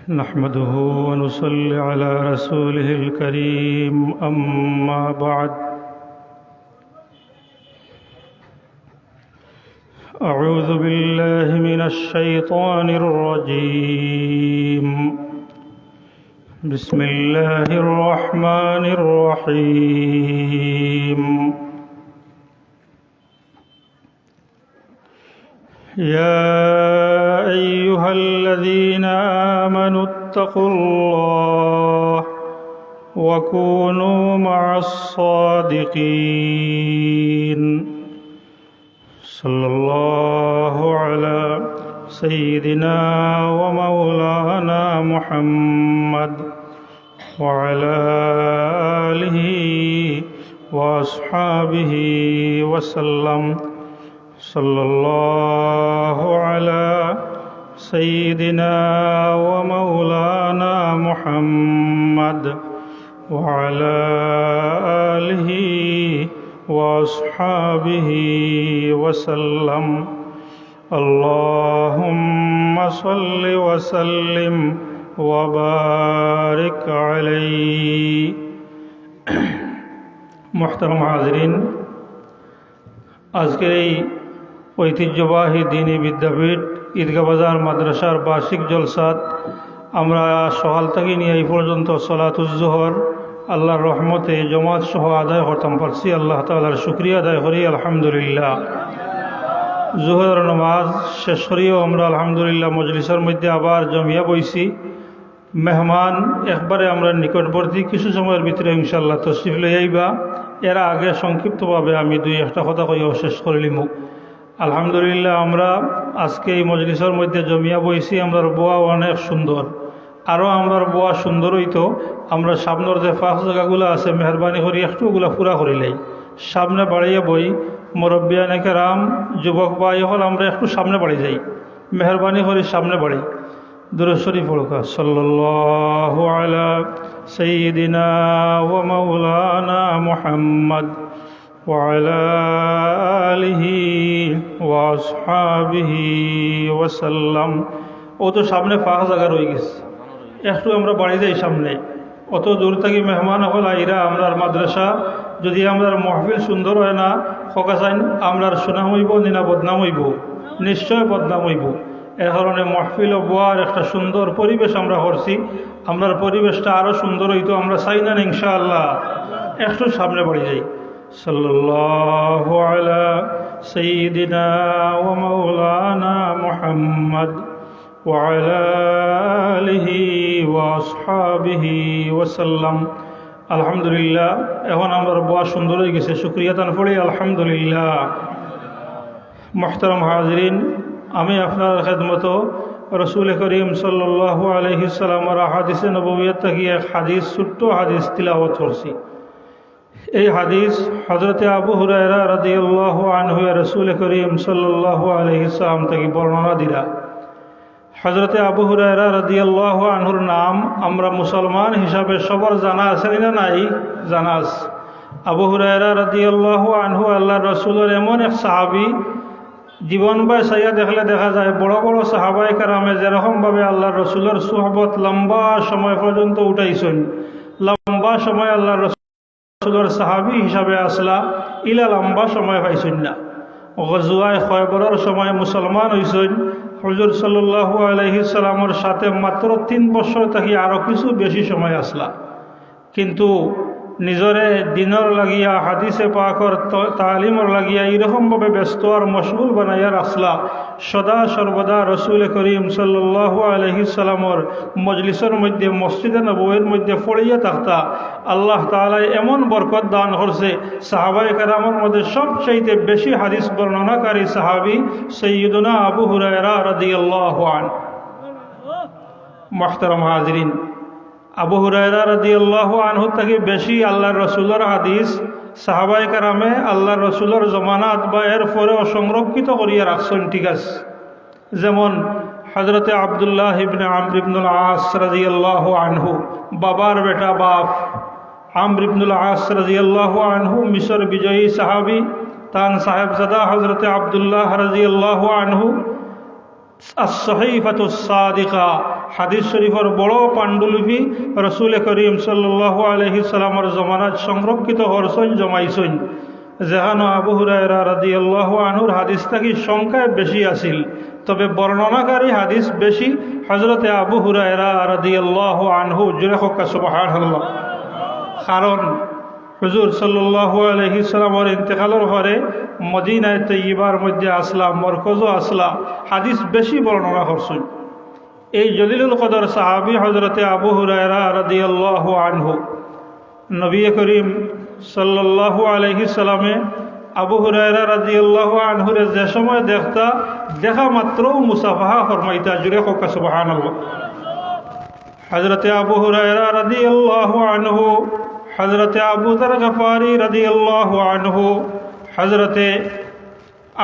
نحمده ونصلي على رسوله الكريم أما بعد أعوذ بالله من الشيطان الرجيم بسم الله الرحمن الرحيم يا أيها الذين آمنوا اتقوا الله وكونوا مع الصادقين صلى الله على سيدنا ومولانا محمد وعلى آله وأصحابه وسلم صلى الله على سيدنا ومولانا محمد وعلى آله وأصحابه وسلم اللهم صل وسلم وبارك عليه محترم حاضرین، আজকের এই ঐতিহ্যবাহী দ্বীনি বিদ্যাপীঠ ঈদগাহ বাজার মাদ্রাসার বার্ষিক জলসাত আমরা সকাল থেকে নিয়ে এই পর্যন্ত সলাতুজ জোহর আল্লাহর রহমতে জমাত সহ আদায় করতাম পারছি। আল্লাহ তাআলার শুকরিয়া আদায় করি আলহামদুলিল্লাহ। জোহরের নামাজ শেষ করিও আমরা আলহামদুলিল্লাহ মজলিসের মধ্যে আবার জমিয়া বইছি। মেহমান একবারে আমরা নিকটবর্তী, কিছু সময়ের ভিতরে ইনশাআল্লাহ তশরিফ লই আইবা। এর আগে সংক্ষিপ্তভাবে আমি দুই একটা কথা কইও শেষ করিলিম। আলহামদুলিল্লাহ আমরা আজকে এই মজলিসের মধ্যে জমিয়া বইছি। আমরার বোয়া অনেক সুন্দর, আরও আমরার বোয়া সুন্দর হইতো আমরা সামনের যে ফাঁক জায়গাগুলো আছে মেহরবানি করি একটু ওগুলো পুরা করিলাই, সামনে বাড়িয়ে বই মুরব্বিয়ানে কেরাম যুবক ভাই হল আমরা একটু সামনে বাড়ি যাই, মেহরবানি করি সামনে বাড়ি। দুরূদ শরীফ পড়ুকা সাল্লাল্লাহু আলা সাইয়্যিদিনা ওয়া মাওলানা মুহাম্মদ ওয়া আলা আলিহি ওয়া আসহাবিহি ওয়া সাল্লাম। ও তো সামনে ফাঁক জায়গা রয়ে গেছে, একটু আমরা বাড়ি যাই সামনে। অত দূর থেকে মেহমান হল আইরা আমরার মাদ্রাসা যদি আমরার মহফিল সুন্দর হয় না খোকা চাইন আমরার সুনাম হইব নিনা বদনাম হইব, নিশ্চয় বদনাম হইব। এর কারণে মহফিল ও বোয়ার একটা সুন্দর পরিবেশ আমরা করছি। আমরার পরিবেশটা আরও সুন্দর হইতো, আমরা চাই না ইনশাআল্লাহ। একটু সামনে বাড়ি যাই। সাল্লাল্লাহু আলা সাইয়্যিদিনা ওয়া মাওলানা মুহাম্মদ ওয়া আলা আলিহি ওয়া আসহাবিহি ওয়া সাল্লাম। আলহামদুলিল্লাহ, এখন আমার বোয়া সুন্দর হয়ে গেছে, শুকরিয়া তান পড়ি আলহামদুলিল্লাহ। মুহতারাম হাজিরিন, আমি আপনার খেদমত রসুল করিম সাল্লাল্লাহু আলাইহি সাল্লামের হাদিসে নববিয়ত থেকে এক হাদিস, ছোট্ট হাদিস তিলাওয়াত করছি। এই হাদিস হযরতে আবু হুরায়রা রাদিয়াল্লাহু আনহু রসুল করিম সাল্লাল্লাহু আলাইহি সাল্লাম থেকে বর্ণনা দিলা। হযরতে আবু হুরায়রা রাদিয়াল্লাহু আনহুর নাম আমরা মুসলমান হিসাবে সবার জানা আছে না নাই? জানা আছে। আবু হুরায়রা রাদিয়াল্লাহু আনহু আল্লাহর রাসূলের এমন এক সাহাবী, জীবন বাই সাইয়া দেখলে দেখা যায় বড় বড় সাহাবায়ে কেরামে যেরকমভাবে আল্লাহর রাসূলের সুহবত লম্বা সময় পর্যন্ত উঠাইছেন, লম্বা সময় আল্লাহর রাসূলের সাহাবী হিসাবে আসলা ইলা লম্বা সময় পাইছেন না। গজওয়ায়ে খয়বরের সময় মুসলমান হইছেন হুজুর সাল্লাল্লাহু আলাইহি সাল্লামের সাথে মাত্র 3 বছর থাকি আরও কিছু বেশি সময় আসলা, কিন্তু নিজরে দিনর লাগিয়া হাদিসে পাকর তালিমর লাগিয়া এইরকমভাবে ব্যস্ত আর মশগুল বানাইয়া রাখলা। সদা সর্বদা রসুল করিম সাল্লাল্লাহু আলাইহি সাল্লামর মজলিসের মধ্যে মসজিদে নববীর মধ্যে পড়িয়া থাকতা। আল্লাহ তাআলা এমন বরকত দান করছে, সাহাবায়ে কেরামের মধ্যে সবচাইতে বেশি হাদিস বর্ণনাকারী সাহাবী সাইয়্যিদুনা আবু হুরায়রা রাদিয়াল্লাহু আনহু। মুহতারাম হাজিরিন, আবু হুরায়রা রাদিয়াল্লাহু আনহু থেকে বেশি আল্লাহর রাসূলের হাদিস সাহাবায়ে কেরামে আল্লাহর রাসূলের জমানাত বা এর পরেও সংরক্ষিত করিয়া রাখছেন। ঠিক আছে, যেমন হযরতে আব্দুল্লাহ ইবনে আমর ইবনুল আস রাদিয়াল্লাহু আনহু, বাবার বেটা বাপ আমর ইবনুল আস রাদিয়াল্লাহু আনহু মিশর বিজয়ী সাহাবী, তান সাহেবজাদা হযরতে আব্দুল্লাহ রাদিয়াল্লাহু আনহু as-sahifatus সাদিকা, হাদিস শরীফের বড় পাণ্ডুলিপি রসুল করিম সাল্লাল্লাহু আলাইহি সাল্লামের জমানাত সংরক্ষিত হরসইন জমাইছইন, যেখানে আবু হুরায়রা রাদিয়াল্লাহু আনহুর হাদিস থাকি সংখ্যায় বেশি আছিল, তবে বর্ণনাকারী হাদিস বেশি হযরতে আবু হুরায়রা রাদিয়াল্লাহু আনহু। জুড়ে হোক সুবহানাল্লাহ। কারণ হুজুর সাল্লাল্লাহু আলাইহি সাল্লামের ইন্তেকালের পরে মদিনায় তৈয়বার মধ্যে আসলা, মরকজও আসলা, হাদিস বেশি বর্ণনা করছেন। এই জলিলুল কদর সাহাবী হযরতে আবু হুরায়রা রাদিয়াল্লাহু আনহু, নবী করিম সাল্লাল্লাহু আলাইহি সাল্লামে আবু হুরায়রা রাদিয়াল্লাহু আনহুরে যে সময় দেখা মাত্র মুসাফাহা ফরমাইতা। জুড়ে হোক সুবহানাল্লাহ। হযরতে আবু হুরায়রা রাদিয়াল্লাহু আনহু, হযরতে আবু যর গফারি রাদিয়াল্লাহু আনহু, হযরতে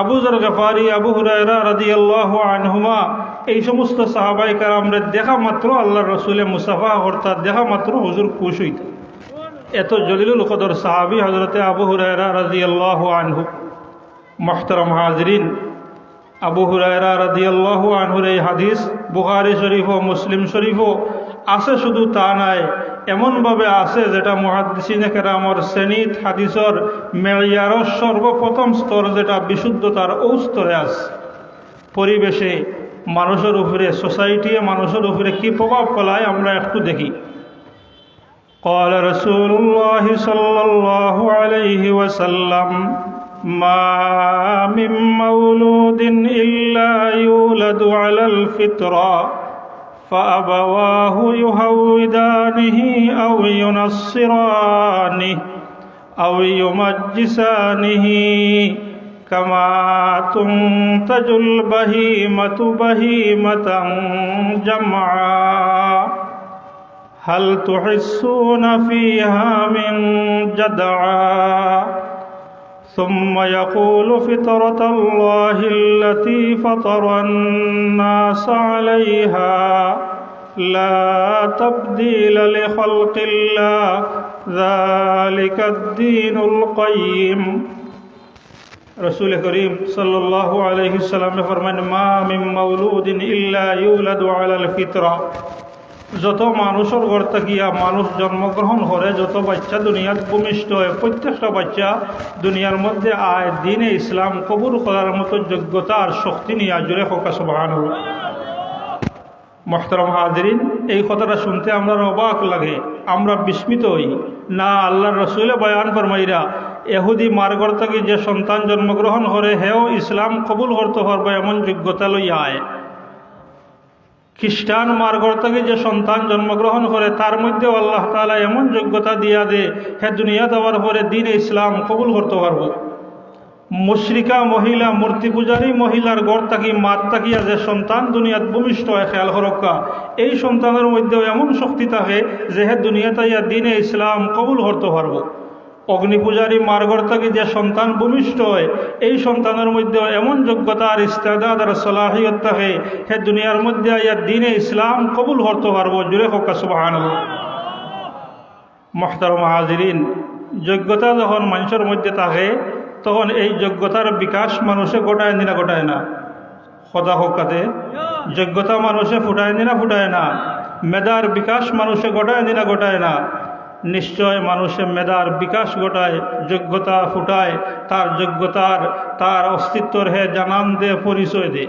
আবু যর গফারি, আবু হুরায়রা রাদিয়াল্লাহু আনহুমা, এই সমস্ত সাহাবায়ে কেরামরে দেখা মাত্র আল্লাহর রাসূলে মুসাফাহা করতা, দেখা মাত্র হুজুর খুশ হইতা। এত জলিলুল কদর সাহাবী হযরতে আবু হুরায়রা রাদিয়াল্লাহু আনহু। মুহতারাম হাজিরিন, আবু হুরায়রা রাদিয়াল্লাহু আনহুর এই হাদিস বুখারী শরীফ ও মুসলিম শরীফও আছে, শুধু তা নাই, এমনভাবে আছে যেটা মুহাদ্দিসিনে কেরামর সেনিত হাদিসর মেয়ারর সর্বপ্রথম স্তর, যেটা বিশুদ্ধতার ও স্তরে আছে। পরিবেশে মানুষের উপরে, সোসাইটিতে মানুষের উপরে কি প্রভাব ফেলায় আমরা একটু দেখি। قال رسول الله صلى الله عليه وسلم ما من مولود إلا يولد على الفطرة فأبواه يهودانه أو ينصرانه أو يمجسانه كما تنتج البهيمة بهيمة جمعا هل تحسون فيها من جدعا ثم يقول فطرة الله التي فطر الناس عليها لا تبديل لخلق الله ذلك الدين القيم। رسول كريم صلى الله عليه وسلم فرمان ما من مولود إلا يولد على الفطرة। যত মানুষের ঘর থাকিয়া মানুষ জন্মগ্রহণ করে, যত বাচ্চা দুনিয়াত ভূমিষ্ঠ হয়, প্রত্যেকটা বাচ্চা দুনিয়ার মধ্যে আয় দ্বীনে ইসলাম কবুল করার মতো যোগ্যতা আর শক্তি নিয়ে। জুড়ে হোক সুবহানাল্লাহ। মুহতারাম হাজিরিন, এই কথাটা শুনতে আমরা অবাক লাগে, আমরা বিস্মিত হই। না, আল্লাহর রাসূল বয়ান ফরমাইরা ইহুদি মার্গর থেকে যে সন্তান জন্মগ্রহণ করে হেও ইসলাম কবুল করতে পারবে এমন যোগ্যতা লইয়া আয়। খ্রিস্টান মার্গর থেকে যে সন্তান জন্মগ্রহণ করে তার মধ্যেও আল্লাহ তাআলা এমন যোগ্যতা দিয়া দে হে দুনিয়া দেওয়ার পরে দ্বীনে ইসলাম কবুল করতে পারব। মুশরিকা মহিলা, মূর্তি পূজারী মহিলার ঘর থাকি মাত থাকিয়া যে সন্তান দুনিয়াত ভূমিষ্ঠ হয়, খেয়াল হরক্কা, এই সন্তানের মধ্যেও এমন শক্তি থাকে যে হে দুনিয়াতে দ্বীনে ইসলাম কবুল করতে পারব। অগ্নি পূজারী মার্গর থেকে যে সন্তান ভূমিষ্ঠ হয়, এই সন্তানের মধ্যে এমন যোগ্যতা আর ইস্তেদাদ আর সলাহিয়ত থাকে হে দুনিয়ার মধ্যে আইয়া দ্বীনে ইসলাম কবুল করতে পারবো। জুড়ে হোক সুবহানাল্লাহ। মুহতারাম হাজিরিন, যোগ্যতা যখন মানুষের মধ্যে থাকে তখন এই যোগ্যতার বিকাশ মানুষে ঘটায় না ঘটায় না? খোদা হোকাতে যোগ্যতা মানুষে ফুটায় না ফুটায় না? মেধার বিকাশ মানুষে ঘটায় না ঘটায় না? নিশ্চয় মানুষে মেধার বিকাশ ঘটায়, যোগ্যতা ফুটায়, তার যোগ্যতার তার অস্তিত্বর হে জানান দে, পরিচয় দে।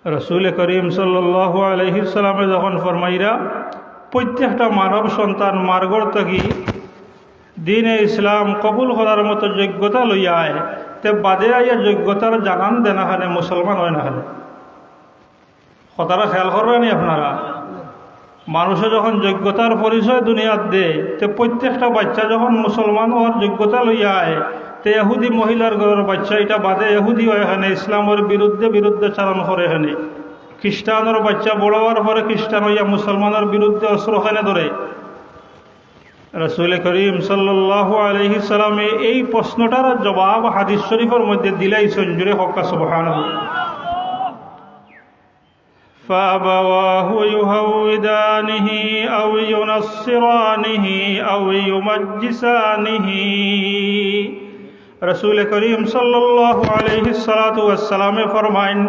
রাসূল করিম সাল্লাল্লাহু আলাইহি সাল্লামে যখন ফরমাইরা প্রত্যেকটা মানব সন্তান মার্গর থাকি দ্বীনে ইসলাম কবুল করার মতো যোগ্যতা লইয়া আয়, তে বাদে আইয়া যোগ্যতার জানান দে না হানে মুসলমান হয় না হানে? কথাটা খেয়াল করবেনি আপনারা? মানুষে যখন যোগ্যতার পরিচয় দুনিয়াত দে, তে প্রত্যেকটা বাচ্চা যখন মুসলমান হওয়ার যোগ্যতা লইয়া আয়, তে ইহুদি মহিলার ঘরের বাচ্চা এটা বাদে ইহুদি হয় এখানে, ইসলামের বিরুদ্ধে চালন করে এখানে। খ্রিস্টানের বাচ্চা বড় হওয়ার পরে খ্রিস্টান হইয়া মুসলমানের বিরুদ্ধে অস্ত্র এখানে ধরে। রাসূল করিম সাল্লাল্লাহু আলাইহি সাল্লামে এই প্রশ্নটার জবাব হাদিস শরীফের মধ্যে দিলাইছেন। জুড়ে হক সুবহানাল্লাহ। فأبواه يهودانه أو ينصرانه أو يمجسانه। رسول کریم صلی اللہ علیہ الصلوۃ والسلام فرمائن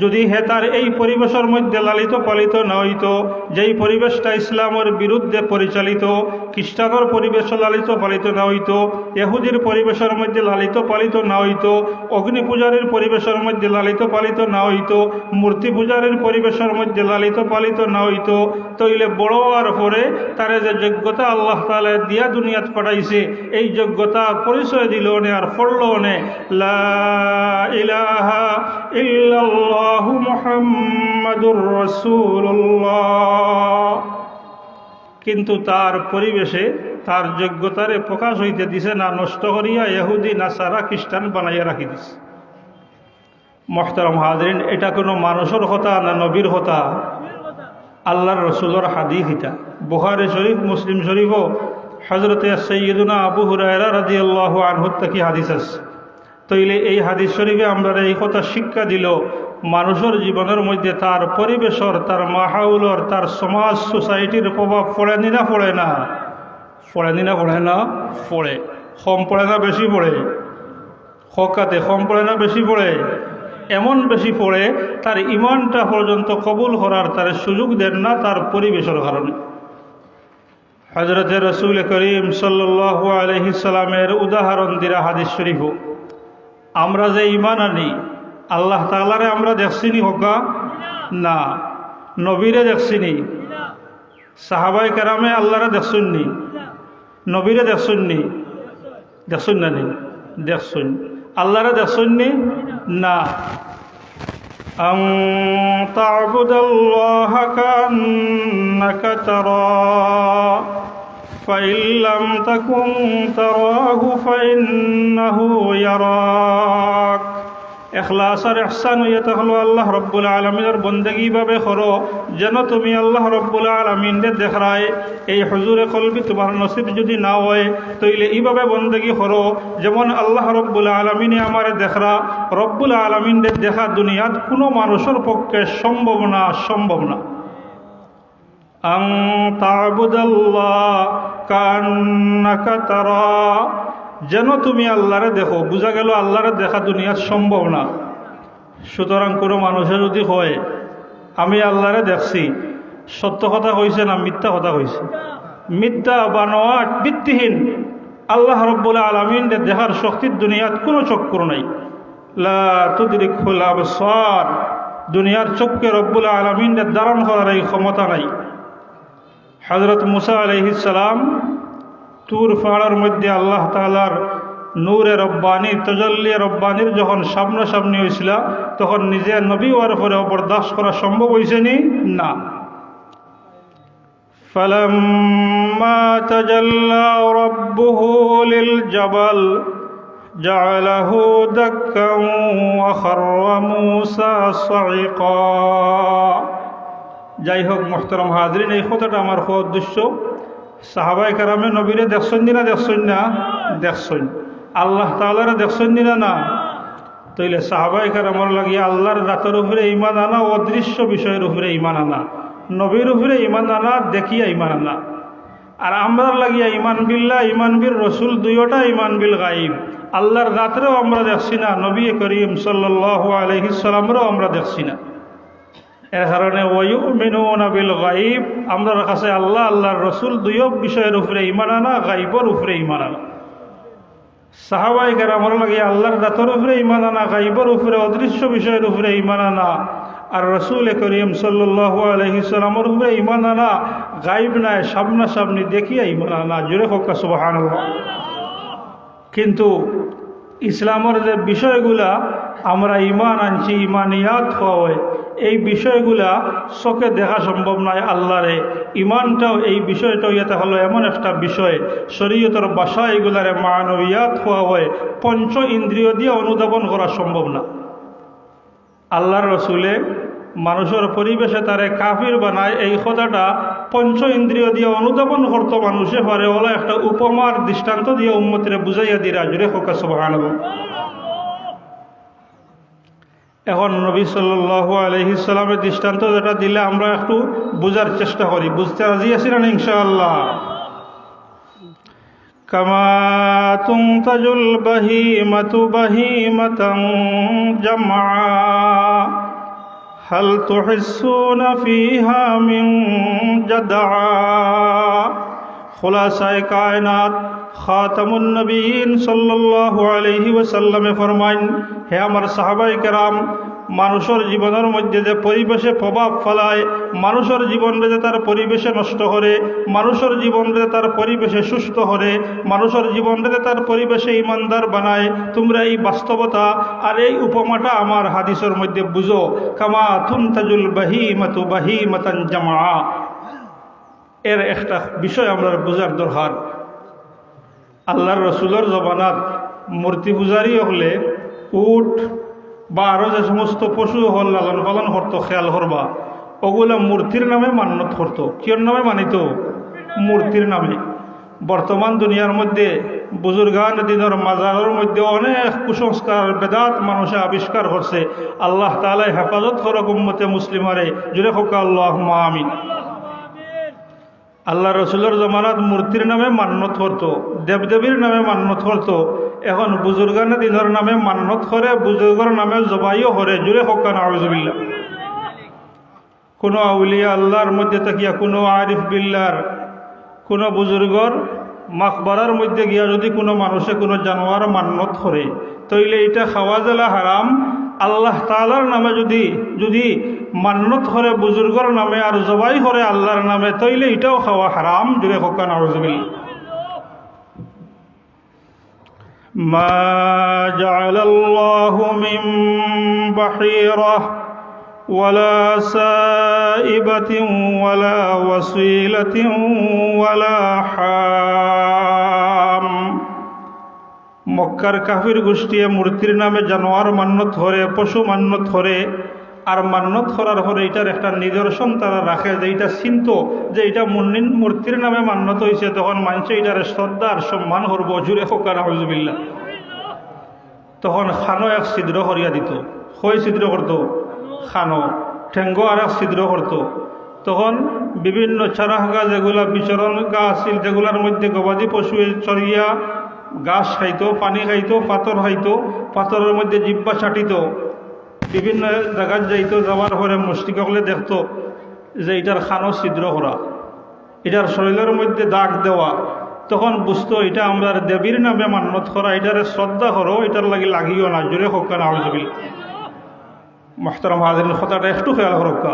যদি হে তার এই পরিবেশের মধ্যে লালিত পালিত না হইত, যেই পরিবেশটা ইসলামের বিরুদ্ধে পরিচালিত, খ্রিস্টানের পরিবেশ লালিত পালিত না হইত, ইহুদির পরিবেশের মধ্যে লালিত পালিত না হইত, অগ্নি পূজারীর পরিবেশের মধ্যে লালিত পালিত না হইত, মূর্তি পূজারীর পরিবেশের মধ্যে লালিত পালিত না হইত, তইলে বড় হওয়ার পরে তার যে যোগ্যতা আল্লাহ তাআলা দিয়া দুনিয়াত পাঠাইছে, এই যোগ্যতার পরিচয় দিল নে আর পড়ল নে লা ইলাহা ইল্লাল্লাহু মুহাম্মাদুর রাসূলুল্লাহ। কিন্তু তার পরিবেশে তার যোগ্যতারে প্রকাশ হইতে দিছে না, নষ্ট করিয়া ইহুদি নাসারা খ্রিস্টান বানাইয়া রাখি দিছে। মুহতারাম হাজরিন, এটা কোনো মানুষের কথা না নবীর কথা, আল্লাহর রসুলের হাদিস। এটা বুখারী শরীফ, মুসলিম শরীফও হযরতে সাইয়্যিদুনা আবু হুরায়রা রাদিয়াল্লাহু আনহু থেকে হাদিস আছে। তইলে এই হাদিস শরীফে আমরা এই কথা শিক্ষা দিল, মানুষের জীবনের মধ্যে তার পরিবেশর, তার মাহাউলর, তার সমাজ সোসাইটির প্রভাব পড়েনি না পড়ে না? পড়েনি না পড়ে না? পড়ে। কম পড়ে না বেশি পড়ে? হকাতে কম পড়ে না বেশি পড়ে? এমন বেশি পড়ে তার ইমানটা পর্যন্ত কবুল করার তার সুযোগ দেন না তার পরিবেশের কারণে। হযরতে রাসূল করিম সাল্লাল্লাহু আলাইহি সাল্লামের উদাহরণ দিরা হাদিস শরীফ। আমরা যে ইমান আনি, আল্লাহ তাআলারে আমরা দেখছিনি হোকা না, নবীরে দেখছিনি, সাহাবায়ে কেরামে আল্লাহরে দেখছুননি, নবীরে দেখছুননি, দেখছুন না নি? দেখছুন। আল্লাহরে দেখছুননি না। আন তা'বুদাল্লাহা কান্নাকা তারা ফাইন লাম তাকুন তারাহু ফাইন্নাহু ইয়ারাক। ইখলাস আর ইহসান হইতে হলো আল্লাহ রব্বুল আলামিনের বন্দেগী ভাবে করো, যেন তুমি আল্লাহ রব্বুল আলামিনকে দেখরায়। এই হুজুরে কলবি তোমার নসিব যদি না হয়, তইলে এইভাবে বন্দেগী করো যেমন আল্লাহ রব্বুল আলামিনে আমারে দেখরা। রব্বুল আলামিনকে দেখা দুনিয়াত কোনো মানুষের পক্ষে সম্ভব না, সম্ভব না। আন তা'বুদাল্লাহ কান্নাকা তারা, যেন তুমি আল্লাহরে দেখো। বুঝা গেল আল্লাহরে দেখা দুনিয়ার সম্ভব না। সুতরাং কোনো মানুষের যদি হয় আমি আল্লাহরে দেখছি, সত্য কথা কইছে না মিথ্যা কথা কইছে? মিথ্যা বানোয়াট ভিত্তিহীন। আল্লাহ রব্বুল আলামিনকে দেখার শক্তির দুনিয়াত কোনো চক্র নাই। লা তুদরিকুল আবসার, দুনিয়ার চক্ষে রব্বুল আলামিনকে ধারণ করার এই ক্ষমতা নাই। হযরত মুসা আলাইহিস সালাম তুর পাহাড়ের মধ্যে আল্লাহ তাআলার নূরে রব্বানি, তাজাল্লি রব্বানির যখন সামনাসামনি হয়েছিল, তখন নিজে নবী হওয়ার পরে বরদাস্ত করা সম্ভব হয়েছে নি? না। ফালাম্মা তাজাল্লা রাব্বুহু লিল জাবাল জাআলাহু দাক্কান ওয়া খাররা মূসা সাইকা। যাই হোক মুহতারাম হাজরিন, এই কথাটা আমার হওয়ার উদ্দেশ্য, সাহাবায়ে কেরামে নবীরে দেখছেন না? দেখছেন না? দেখছেন। আল্লাহ তাআলারে দেখছেন না? না। তইলে সাহাবায়ে কেরামর লাগিয়া আল্লাহর রাতের উপরে ঈমান আনা, অদৃশ্য বিষয়ের উপরে ঈমান আনা, নবীর উপরে ঈমান আনা, দেখিয়া ঈমান আনা। আর আমরার লাগিয়া ঈমান বিল্লাহ, ঈমান বিল রসুল, দুইটা ঈমান বিল গায়ব। আল্লাহর রাতেও আমরা দেখছি না, নবী করিম সাল্লাল্লাহু আলাইহি সাল্লামরেও আমরা দেখছি না। এর কারণে ওয়ায়ুমিনুনা বিল গায়ব, আমরা কাছে আল্লাহ আল্লাহর রসুল দুই বিষয়ের উপরে ঈমান আনা, গায়বের উপরে ঈমান আনা। সাহাবায়ে কেরামের লাগে আল্লাহর রাতের উপরে ঈমান আনা, গায়বের উপরে, অদৃশ্য বিষয়ের উপরে ঈমান আনা। আর রসুল করিম সাল্লাল্লাহু আলাইহি সাল্লামের উপরে ঈমান আনা, গায়ব নাই, সামনাসামনি দেখিয়া ঈমান আনা। জোরে হোক সুবহানাল্লাহ। কিন্তু ইসলামের যে বিষয়গুলা আমরা ঈমান আনছি, ঈমানিয়াত হয়, এই বিষয়গুলা চোখে দেখা সম্ভব নয় আল্লাহরে। ঈমানটাও এই বিষয়টাও ইয়াতে হলো এমন একটা বিষয়, শরীয়তের ভাষা এগুলারে মানবিয়াত হওয়া হয়, পঞ্চ ইন্দ্রিয় দিয়ে অনুধাবন করা সম্ভব না। আল্লাহর রসুলে মানুষের পরিবেশে তারে কাফির বানায়, এই কথাটা পঞ্চ ইন্দ্রিয় দিয়ে অনুধাবন করতো মানুষে পারে, ওলা একটা উপমার দৃষ্টান্ত দিয়ে উম্মতের বুঝাইয়া দিরা। জুড়ে হোক সুবহানাল্লাহ। এখন নবী সাল্লাল্লাহু আলাইহি সাল্লামের দৃষ্টান্ত যেটা দিলে আমরা একটু বোঝার চেষ্টা করি। বুঝতে রাজি আছি না ইনশাআল্লাহ? কামা তুনতাজুল বাহিমাতু বাহিমাতান জামআ, হাল তুহিসুনা ফিহা মিন জাদআ। খুলাসায়ে কায়নাত খাতামুন নবীন সাল্লাল্লাহু আলাইহি ওয়াসাল্লামে ফরমাইন, হে আমার সাহাবায়ে কেরাম, মানুষের জীবনের মধ্যে যে পরিবেশে প্রভাব ফেলায়, মানুষের জীবনে যে তার পরিবেশে নষ্ট করে, মানুষের জীবনে তার পরিবেশে সুস্থ করে, মানুষের জীবনে তার পরিবেশে ইমানদার বানায়, তোমরা এই বাস্তবতা আর এই উপমাটা আমার হাদিসের মধ্যে বুঝো। কামা তুনতাজুল বাহিমাতু বাহিমাতান জামআ। এর একটা বিষয় আমরা বোঝার দরকার। আল্লাহর রসুলের জমানাত মূর্তি পূজারি হলে উট বা আরও যে সমস্ত পশু হল লালন পালন করতো, খেয়াল করবা, ওগুলা মূর্তির নামে মান্যত করতো। কিয়র নামে মানিত? মূর্তির নামে। বর্তমান দুনিয়ার মধ্যে বুজুর্গান দিনের মাজারের মধ্যে অনেক কুসংস্কার বেদাত মানুষে আবিষ্কার করছে। আল্লাহ তাআলা হেফাজত করক উম্মতে মুসলিমারে। জুড়ে হোক আল্লাহুম্মা আমিন। আল্লাহ রসুলের জমানাত মূর্তির নামে মান্যত করতো, দেবদেবীর নামে মান্যত করতো। এখন বুজুর্গান দিনের নামে মান্যত করে, বুজুর্গর নামে জবাইও করে। জুড়ে হোক নাউজুবিল্লাহ। কোনো আউলিয়া আল্লাহর মধ্যে তাকিয়া, কোনো আরিফ বিল্লাহর, কোনো বুজুর্গর মাকবারার মধ্যে গিয়া যদি কোনো মানুষে কোনো জানোয়ার মান্যত করে, তইলে এটা খাওয়া জেলা হারাম। আল্লাহ তাআলার নামে যদি মান্যত করে বুজুর্গর নামে আর জবাই করে আল্লাহর নামে, তইলে এটাও খাওয়া হারাম। জুড়ে হোক নাউজুবিল্লাহ। মা জাআলাল্লাহু মিন বাহিরাহ ওয়ালা সাইবাতিন ওয়ালা ওয়াসিলাতিন ওয়ালা হাম। মক্কার কাফির গোষ্ঠী মূর্তির নামে জানোয়ার মান্যত করে, পশু মান্যত করে। আর মান্যত করার পরে এটার একটা নিদর্শন তারা রাখে, যে এটা চিন্ত যে এটা মূর্তির নামে মান্যত হয়েছে, তখন মানুষে এটার শ্রদ্ধা আর সম্মান করবো। জুড়ে হোক নাউজুবিল্লাহ। তখন খানো এক ছিদ্র করিয়া দিত। কই ছিদ্র করতো? খানো। ঠেঙ্গ আর এক ছিদ্র করতো। তখন বিভিন্ন চারাহ গাছ, যেগুলা বিচরণ গাছ আছিল, যেগুলার মধ্যে গবাদি পশু চড়িয়া ঘাস খাইতো, পানি খাইতো, পাথর খাইতো, পাথরের মধ্যে জিব্বা ছাটিত, বিভিন্ন জায়গায় যাইতো। যাওয়ার পরে মুশরিকসকলে দেখতো যে এটার খানো ছিদ্র করা, এটার শরীরের মধ্যে দাগ দেওয়া। তখন বুঝতো এটা আমরা দেবীর নামে মান্যত করা, এটারে শ্রদ্ধা করো, এটার লাগিও না। জোরে হোক নাউজুবিল্লাহ। মুহতারাম হাজিরিন, কথাটা একটু খেয়াল করোকা।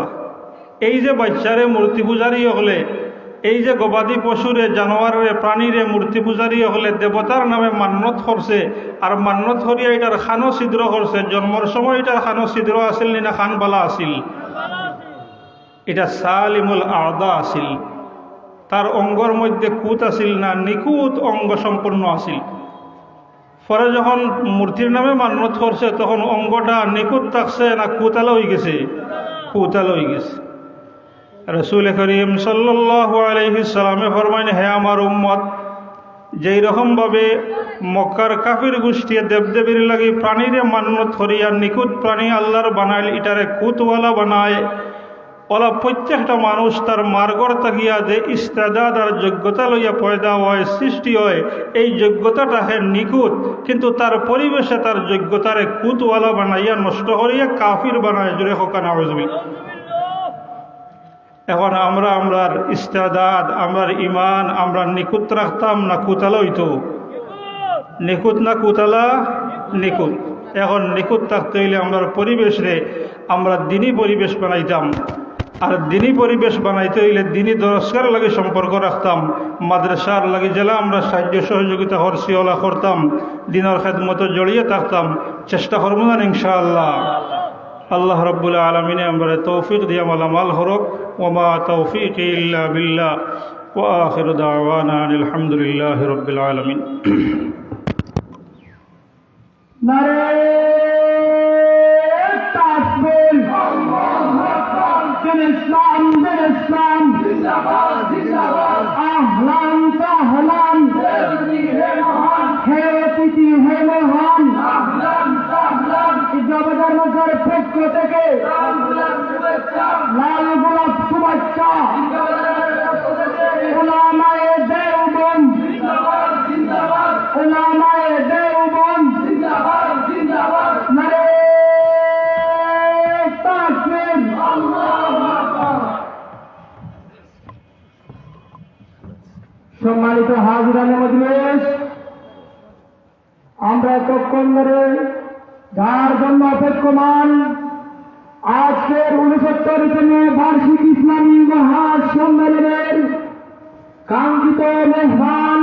এই যে বাচ্চারে মূর্তি পূজারি হলে, এই যে গবাদি পশুরে, জানোয়ারে, প্রাণীরে মূর্তি পূজারি হলে দেবতার নামে মান্যত করছে, আর মান্যত করিয়া এটার খানো ছিদ্র করছে। জন্মের সময় এটার খানো ছিদ্র আসিল না খানবালা আসিল? এটা সালিমুল আদা আসিল। তার অঙ্গর মধ্যে কুত আসিল না, নিকুত অঙ্গ সম্পূর্ণ আসিল। পরে যখন মূর্তির নামে মান্যত করছে, তখন অঙ্গটা নিকুত থাকছে না কুতালা হয়ে গেছে? কুতালা হয়ে গেছে। রাসূল করিম সাল্লাল্লাহু আলাইহি সাল্লামে ফরমাইন, হে আমার উম্মত, যেই রকমভাবে মক্কার কাফির গোষ্ঠী দেবদেবীর লাগি প্রাণীরে মান্যত করিয়া নিকুত প্রাণী আল্লাহর বানাইল, এটারে কুতওয়ালা বানায়। ওলা প্রত্যেকটা মানুষ তার মার্গর তাকিয়া যে ইস্তেদাদ আর যোগ্যতা লইয়া পয়দা হয়, সৃষ্টি হয়, এই যোগ্যতাটাকে নিকুত, কিন্তু তার পরিবেশে তার যোগ্যতারে কুতওয়ালা বানাইয়া নষ্ট করিয়া কাফির বানায়। জুড়ে হোক নাউজুবিল্লাহ। এখন আমরার ইস্তেদাদ, আমরার ইমান আমরা নিকুত রাখতাম না কুতালা হইতো? নিকুত না কুতালা? নিকুত। এখন নিকুত থাকতে হইলে আমরার পরিবেশরে আমরা দিনী পরিবেশ বানাইতাম। আর দিনী পরিবেশ বানাইতে হইলে দিনী দরস্কার লাগে সম্পর্ক রাখতাম, মাদ্রাসার লাগে জেলা আমরা সাহায্য সহযোগিতা হরসিওলা করতাম, দিনের খেদমত জড়িয়ে থাকতাম। চেষ্টা করব না ইনশাআল্লাহ? আল্লাহ রাব্বুল আলামিন আমরা তৌফিক দিয়া মালামাল হরক। ওমা তৌফিক ইল্লা বিল্লাহ। ওয়া আখিরু দাওয়ানা আনিল হামদুলিল্লাহি রাব্বিল আলামিন। নারে তাকবীর, আল্লাহু আকবার। দিন ইসলাম জিন্দাবাদ জিন্দাবাদ। আহলান সাহলান, হে মহান, হে অতিথি, হে মহান। আহলান সাহলান। জবাদার নগর পক্ষ থেকে লাল গোলাপ শুভেচ্ছা। উলামায়ে দেওবন্দ জিন্দাবাদ জিন্দাবাদ। উলামায়ে দেওবন্দ জিন্দাবাদ জিন্দাবাদ। নারে তাকবীর। সম্মানিত হাজিরানে মজলিস, আমরা এতক্ষণ ধরে যার জন্য অপেক্ষমান আজকের 69তম বার্ষিক ইসলামী মহাসম্মেলনের কাঙ্ক্ষিত মেহমান